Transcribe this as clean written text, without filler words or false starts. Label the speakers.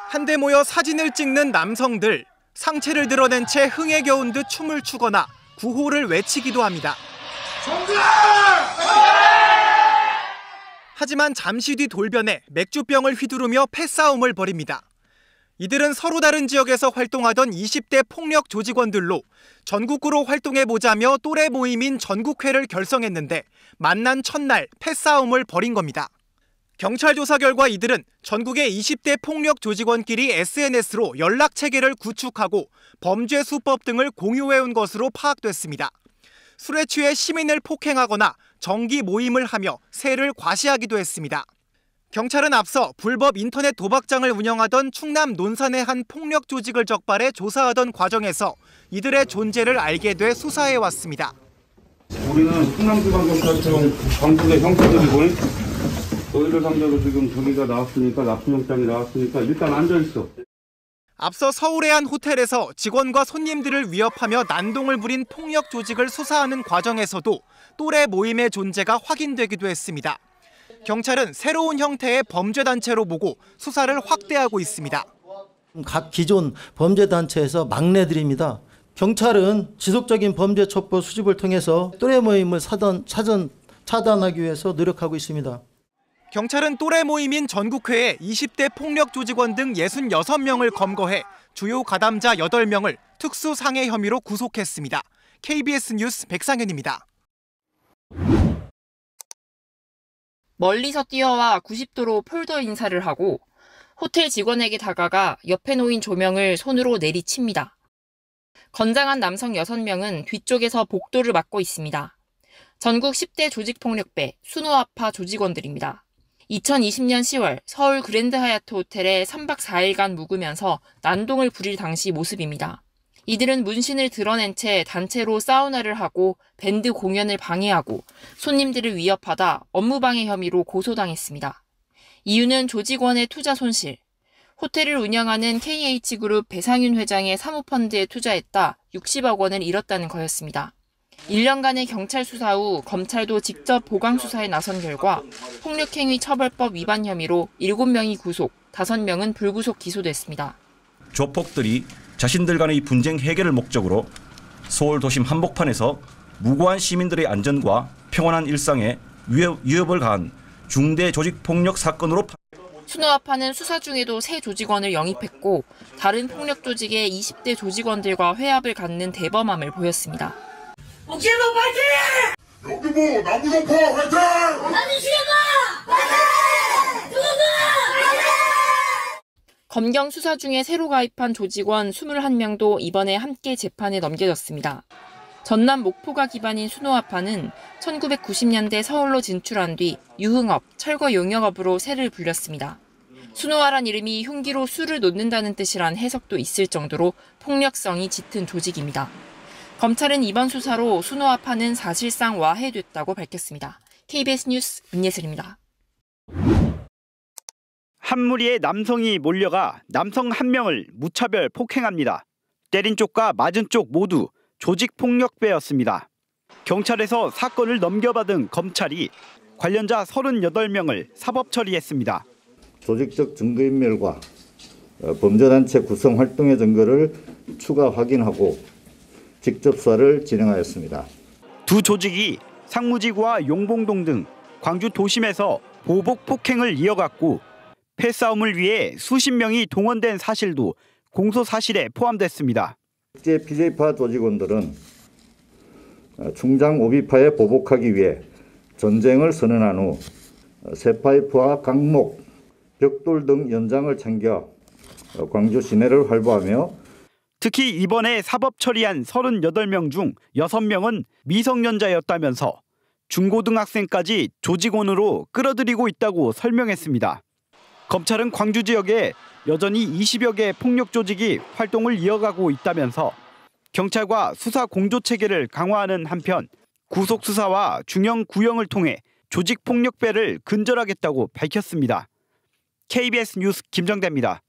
Speaker 1: 한데 모여 사진을 찍는 남성들, 상체를 드러낸 채 흥에 겨운 듯 춤을 추거나 구호를 외치기도 합니다. 하지만 잠시 뒤 돌변해 맥주병을 휘두르며 패싸움을 벌입니다. 이들은 서로 다른 지역에서 활동하던 20대 폭력 조직원들로 전국구로 활동해보자며 또래 모임인 전국회를 결성했는데 만난 첫날 패싸움을 벌인 겁니다. 경찰 조사 결과 이들은 전국의 20대 폭력 조직원끼리 SNS로 연락체계를 구축하고 범죄 수법 등을 공유해온 것으로 파악됐습니다. 술에 취해 시민을 폭행하거나 정기 모임을 하며 세를 과시하기도 했습니다. 경찰은 앞서 불법 인터넷 도박장을 운영하던 충남 논산의 한 폭력 조직을 적발해 조사하던 과정에서 이들의 존재를 알게 돼 수사해왔습니다.
Speaker 2: 우리는 충남지방경찰청 강북의 형사들이고 너희를 상대로 지금 저기가 나왔으니까 납품영장이 나왔으니까 일단 앉아있어.
Speaker 1: 앞서 서울의 한 호텔에서 직원과 손님들을 위협하며 난동을 부린 폭력 조직을 수사하는 과정에서도 또래 모임의 존재가 확인되기도 했습니다. 경찰은 새로운 형태의 범죄단체로 보고 수사를 확대하고 있습니다.
Speaker 3: 각 기존 범죄단체에서 막내들입니다. 경찰은 지속적인 범죄 첩보 수집을 통해서 또래 모임을 차단하기 위해서 노력하고 있습니다.
Speaker 1: 경찰은 또래 모임인 전국회에 20대 폭력 조직원 등 66명을 검거해 주요 가담자 8명을 특수상해 혐의로 구속했습니다. KBS 뉴스 백상현입니다.
Speaker 4: 멀리서 뛰어와 90도로 폴더 인사를 하고 호텔 직원에게 다가가 옆에 놓인 조명을 손으로 내리칩니다. 건장한 남성 6명은 뒤쪽에서 복도를 막고 있습니다. 전국 10대 조직폭력배 순호아파 조직원들입니다. 2020년 10월 서울 그랜드 하얏트 호텔에 3박 4일간 묵으면서 난동을 부릴 당시 모습입니다. 이들은 문신을 드러낸 채 단체로 사우나를 하고 밴드 공연을 방해하고 손님들을 위협하다 업무방해 혐의로 고소당했습니다. 이유는 조직원의 투자 손실. 호텔을 운영하는 KH그룹 배상윤 회장의 사모펀드에 투자했다 60억 원을 잃었다는 거였습니다. 1년간의 경찰 수사 후 검찰도 직접 보강 수사에 나선 결과 폭력행위 처벌법 위반 혐의로 7명이 구속, 5명은 불구속 기소됐습니다.
Speaker 5: 조폭들이 자신들 간의 분쟁 해결을 목적으로 서울 도심 한복판에서 무고한 시민들의 안전과 평온한 일상에 위협을 가한 중대 조직폭력 사건으로
Speaker 4: 순호아파는 수사 중에도 새 조직원을 영입했고 다른 폭력 조직의 20대 조직원들과 회합을 갖는 대범함을 보였습니다.
Speaker 6: 옥실도 파이팅!
Speaker 7: 여기 뭐 나무동파 화이팅!
Speaker 6: 나는 시간가! 파이팅! 누군가!
Speaker 4: 검경 수사 중에 새로 가입한 조직원 21명도 이번에 함께 재판에 넘겨졌습니다. 전남 목포가 기반인 순호아파는 1990년대 서울로 진출한 뒤 유흥업, 철거 용역업으로 세를 불렸습니다. 순호아란 이름이 흉기로 술을 놓는다는 뜻이란 해석도 있을 정도로 폭력성이 짙은 조직입니다. 검찰은 이번 수사로 순호아파는 사실상 와해됐다고 밝혔습니다. KBS 뉴스 문예슬입니다.
Speaker 8: 한 무리의 남성이 몰려가 남성 1명을 무차별 폭행합니다. 때린 쪽과 맞은 쪽 모두 조직폭력배였습니다. 경찰에서 사건을 넘겨받은 검찰이 관련자 38명을 사법 처리했습니다.
Speaker 9: 조직적 증거인멸과 범죄단체 구성 활동의 증거를 추가 확인하고 직접 수사를 진행하였습니다.
Speaker 8: 두 조직이 상무지구와 용봉동 등 광주 도심에서 보복 폭행을 이어갔고 패싸움을 위해 수십 명이 동원된 사실도 공소 사실에 포함됐습니다.
Speaker 9: 실제 BJ파 조직원들은 충장 오비파에 보복하기 위해 전쟁을 선언한 후 새파이프와 강목, 벽돌 등 연장을 챙겨 광주 시내를 활보하며
Speaker 8: 특히 이번에 사법 처리한 38명 중 6명은 미성년자였다면서 중고등학생까지 조직원으로 끌어들이고 있다고 설명했습니다. 검찰은 광주 지역에 여전히 20여 개의 폭력 조직이 활동을 이어가고 있다면서 경찰과 수사 공조 체계를 강화하는 한편 구속 수사와 중형 구형을 통해 조직 폭력배를 근절하겠다고 밝혔습니다. KBS 뉴스 김정대입니다.